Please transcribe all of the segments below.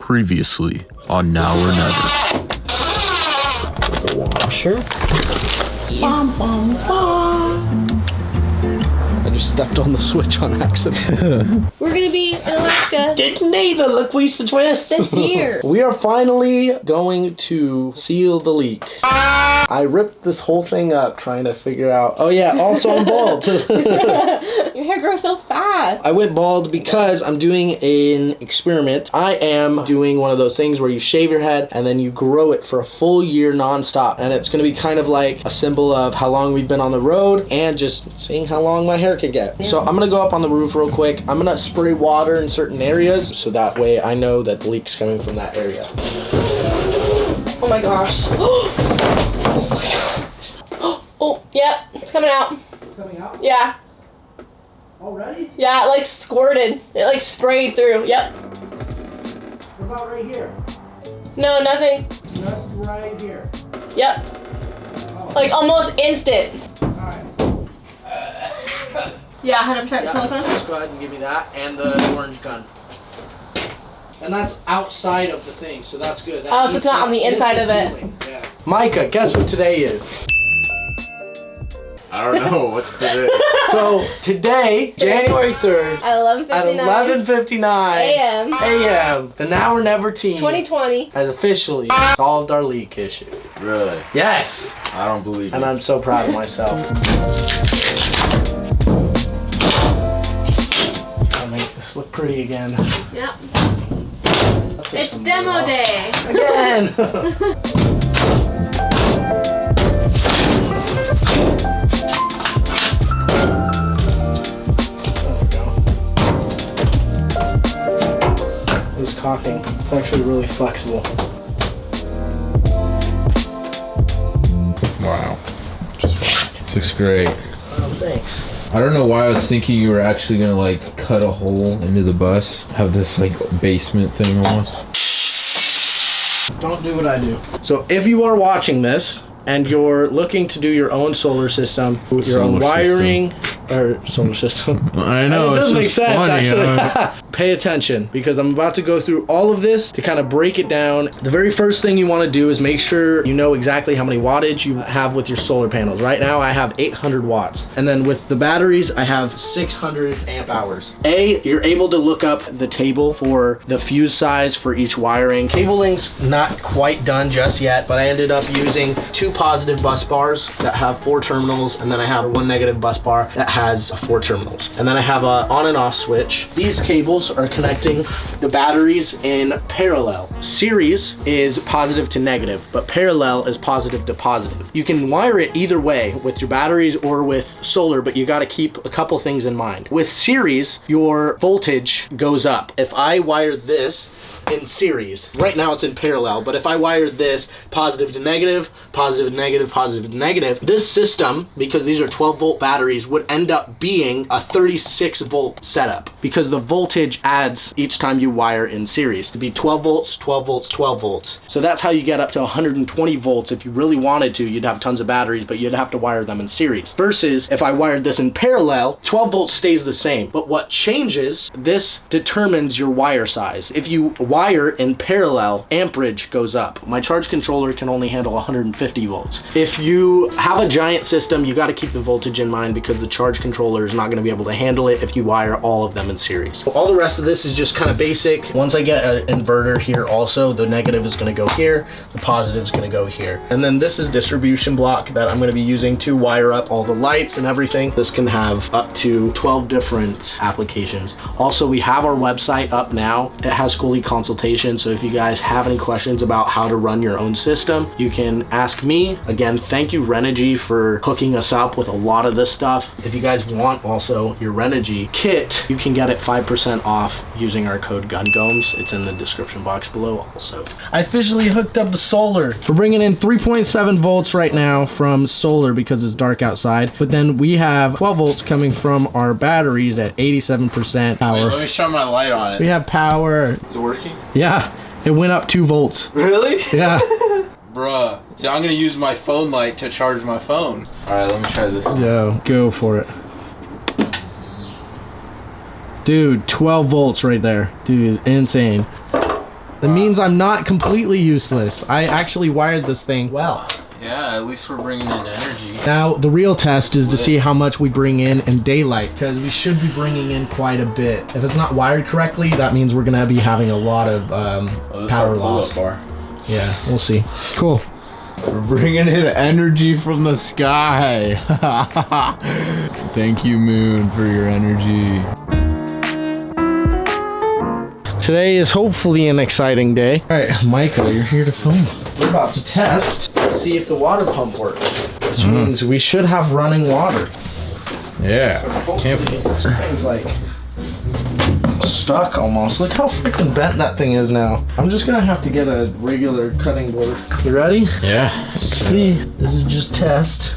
Previously on Now or Never. Like a washer. Bum, bum, bum. I just stepped on the switch on accident. We're gonna be in Alaska Didn't need the Laquisa twist. this year. We are finally going to seal the leak. I ripped this whole thing up trying to figure out. Oh yeah, also I'm bald. Your hair grows so fast. I went bald because I'm doing an experiment. I am doing one of those things where you shave your head and then you grow it for a full year nonstop. And it's gonna be kind of like a symbol of how long we've been on the road and just seeing how long my hair could get. So I'm gonna go up on the roof real quick. I'm gonna spray water in certain areas so that way I know that the leak's coming from that area. Oh my gosh. Oh my gosh. Oh, yeah, it's coming out. Coming out? Yeah. Already? Yeah, it like squirted. It like sprayed through. Yep. What about right here? No, nothing. Just right here. Yep. Oh. Like almost instant. Alright. Yeah, 100% silicone. Just go ahead and give me that and the orange gun. And that's outside of the thing, so that's good. That Oh, so it's not on the inside of it. Sealing. Yeah. Micah, guess what today is? I don't know. What's today? So, today, January 3rd, At 11:59 a.m., the Now or Never team 2020 has officially solved our leak issue. Really? Yes! I don't believe And you. I'm so proud of myself. I'll make this look pretty again. Yep. Take It's some demo more off. day. Again! It's cocking. It's actually really flexible. Wow. Just fine. This looks great. Oh, thanks. I don't know why I was thinking you were actually gonna like cut a hole into the bus. Have this like basement thing almost. Don't do what I do. So if you are watching this and you're looking to do your own solar system, your own Solar wiring, or solar system. I know. It does it's make just sense, funny, actually. Pay attention, because I'm about to go through all of this to kind of break it down. The very first thing you want to do is make sure you know exactly how many wattage you have with your solar panels. Right now, I have 800 watts. And then with the batteries, I have 600 amp hours. You're able to look up the table for the fuse size for each wiring. Cabling's not quite done just yet, but I ended up using 2 positive bus bars that have 4 terminals, and then I have 1 negative bus bar that has 4 terminals. And then I have a on and off switch. These cables are connecting the batteries in parallel. Series is positive to negative, but parallel is positive to positive. You can wire it either way with your batteries or with solar, but you gotta keep a couple things in mind. With series, your voltage goes up. If I wire this in series, right now it's in parallel, but if I wired this positive to negative, positive to negative, positive to negative, this system, because these are 12 volt batteries, would end up being a 36 volt setup, because the voltage adds each time you wire in series. It'd be 12 volts, 12 volts, 12 volts. So that's how you get up to 120 volts. If you really wanted to, you'd have tons of batteries, but you'd have to wire them in series. Versus if I wired this in parallel, 12 volts stays the same, but what changes, this determines your wire size. If you wire in parallel, amperage goes up. My charge controller can only handle 150 volts. If you have a giant system, you got to keep the voltage in mind, because the charge controller is not going to be able to handle it if you wire all of them in series. So all the rest of this is just kind of basic. Once I get an inverter here also, the negative is going to go here, the positive is going to go here. And then this is distribution block that I'm going to be using to wire up all the lights and everything. This can have up to 12 different applications. Also, we have our website up now. It has Skoolie consultation. So if you guys have any questions about how to run your own system, you can ask me. Again, thank you Renogy for hooking us up with a lot of this stuff. If you guys want also your Renogy kit, you can get it 5% off using our code GunGomz. It's in the description box below also. I officially hooked up the solar. We're bringing in 3.7 volts right now from solar because it's dark outside, but then we have 12 volts coming from our batteries at 87% power. Wait, let me shine my light on it. We have power. Is it working? Yeah, it went up 2 volts. Really? Yeah. Bruh. See, I'm gonna use my phone light to charge my phone. Alright, let me try this. Yo, go for it. Dude, 12 volts right there. Dude, insane. That means I'm not completely useless. I actually wired this thing well. Yeah, at least we're bringing in energy. Now, the real test is to see how much we bring in daylight, because we should be bringing in quite a bit. If it's not wired correctly, that means we're going to be having a lot of power loss. Yeah, we'll see. Cool. We're bringing in energy from the sky. Thank you, moon, for your energy. Today is hopefully an exciting day. All right, Michael, you're here to film. We're about to test, see if the water pump works, which means we should have running water. Yeah, can't be. This thing's like stuck almost. Look how freaking bent that thing is now. I'm just gonna have to get a regular cutting board. You ready? Yeah. Let's see. This is just test.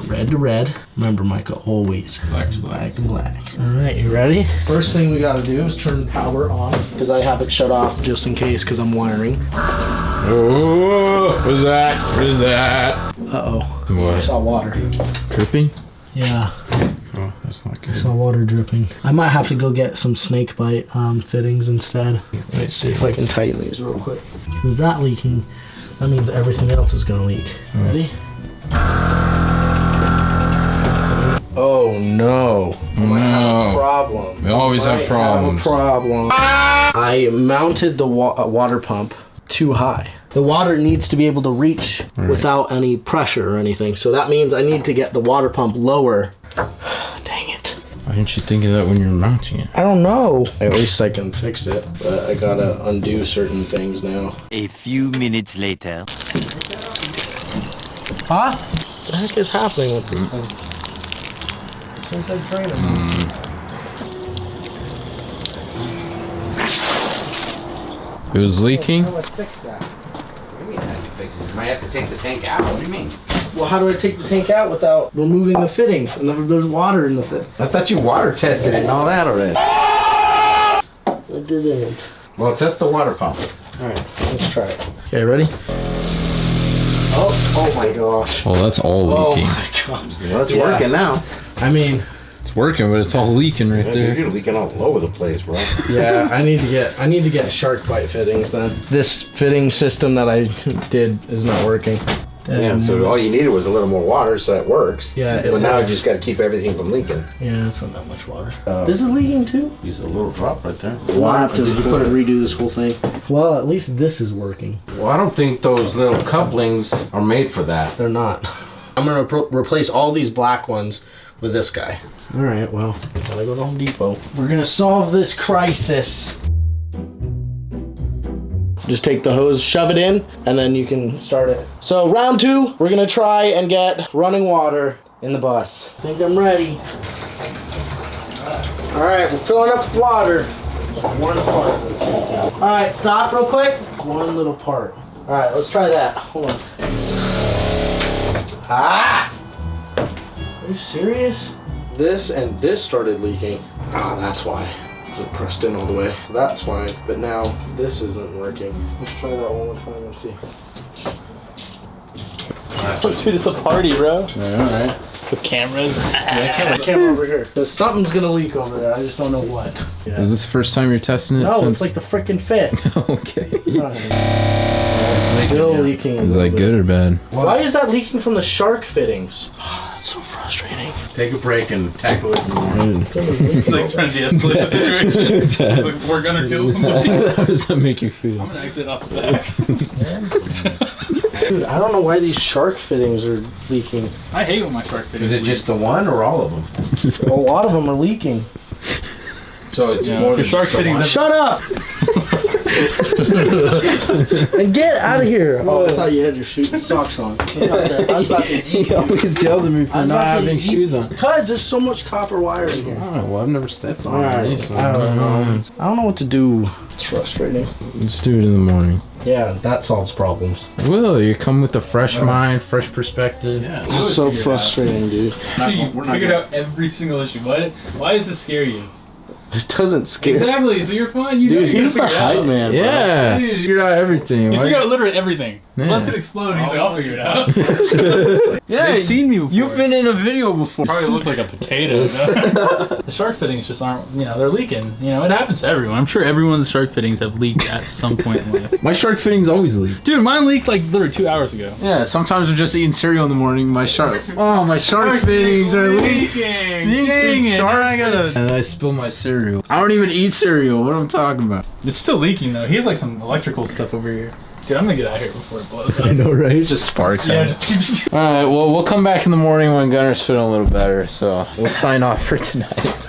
Red to red. Remember, Michael, always Black to black. black to black. All right, you ready? First thing we gotta do is turn power on, because I have it shut off just in case, because I'm wiring. Oh, what is that? What is that? Uh-oh. What? I saw water. Dripping? Yeah, Oh, that's not I good. saw water dripping. I might have to go get some snake bite fittings instead. Let's see if I can tighten these real quick. With that leaking, that means everything else is gonna leak. Ready? Oh no. I might have a problem. We always have problems. I mounted the water pump too high. The water needs to be able to reach without any pressure or anything. So that means I need to get the water pump lower. Dang it. Why didn't you think of that when you were mounting it? I don't know. At least I can fix it. But I gotta undo certain things now. A few minutes later. Huh? What the heck is happening with this thing? Seems like draining. It was leaking? How do I fix that? What do you mean how you fix it? You might have to take the tank out. What do you mean? Well, how do I take the tank out without removing the fittings? And there's water in the fit. I thought you water tested it and all that already. I didn't. Well, test the water pump. Alright, let's try it. Okay, ready? Oh my gosh. Oh, that's all Oh leaking. my gosh. Well, it's Yeah. working now. I mean, It's working, but it's all leaking right there. You're leaking all over the place, bro. yeah, I need to get shark bite fittings then. This fitting system that I did is not working. Yeah, so all you needed was a little more water, so it works. Yeah, it But now you works. just got to keep everything from leaking. Yeah, it's not that much water. This is leaking too? Use a little drop right there. We'll have to Did you put it? redo this whole thing. Well, at least this is working. Well, I don't think those little couplings are made for that. They're not. I'm gonna replace all these black ones with this guy. All right, well, gotta go to Home Depot. We're gonna solve this crisis. Just take the hose, shove it in, and then you can start it. So round 2, we're gonna try and get running water in the bus. I think I'm ready. All right, we're filling up with water. One part. Let's see. All right, stop real quick. One little part. All right, let's try that. Hold on. Ah! Are you serious? This and this started leaking. Ah, that's why. It pressed in all the way. That's fine, but now this isn't working. Let's try that one more time and see. Dude, it's a party, bro. Yeah, alright. With cameras. Camera over here. There's something's gonna leak over there. I just don't know what. Yeah. Is this the first time you're testing it? No, since... it's like the freaking fit. Okay. It's still leaking. a Is little that bit. good or bad? Why is that leaking from the shark fittings? That's so frustrating. Take a break and tackle it more. It's like trying to de-escalate the situation. Like, we're gonna kill somebody. How does that make you feel? I'm gonna exit off the back. Dude, I don't know why these shark fittings are leaking. I hate when my shark fittings Is it just the one or all of them? A lot of them are leaking. So it's Yeah, more if your than shark just the fittings one? have- Shut up! And get out of here! Oh, I thought you had your socks on. I was about to He always yells at me for not having shoes on. Because there's so much copper wire in here. Oh, well, I've never stepped on Alright, it. So I don't know. I don't know what to do. It's frustrating. Let's do it in the morning. Yeah, that solves problems. Will, you come with a fresh mind, fresh perspective. Yeah, That's so frustrating, dude. So you figured out every single issue. Why does this scare you? It doesn't scare. Exactly, so you're fine. You Dude, you gotta he's the figure it hype out. man, bro. Yeah, Dude. figured out everything. You Why- figure out literally everything. Yeah. Let's get explode. He's like, I'll figure it out. Yeah, They've seen me before. You've been in a video before. Probably look like a potato. No? The shark fittings just aren't, they're leaking. It happens to everyone. I'm sure everyone's shark fittings have leaked at some point in life. My shark fittings always leak. Dude, mine leaked like literally 2 hours ago. Yeah, sometimes I'm just eating cereal in the morning. My shark fittings are leaking. Dang Stinking it, shark. now I gotta- And I spill my cereal. I don't even eat cereal. What am I talking about? It's still leaking though. He has like some electrical stuff over here. Dude, I'm gonna get out of here before it blows up. I know, right? Just sparks. Yeah, All right. Well, we'll come back in the morning when Gunner's feeling a little better. So we'll sign off for tonight.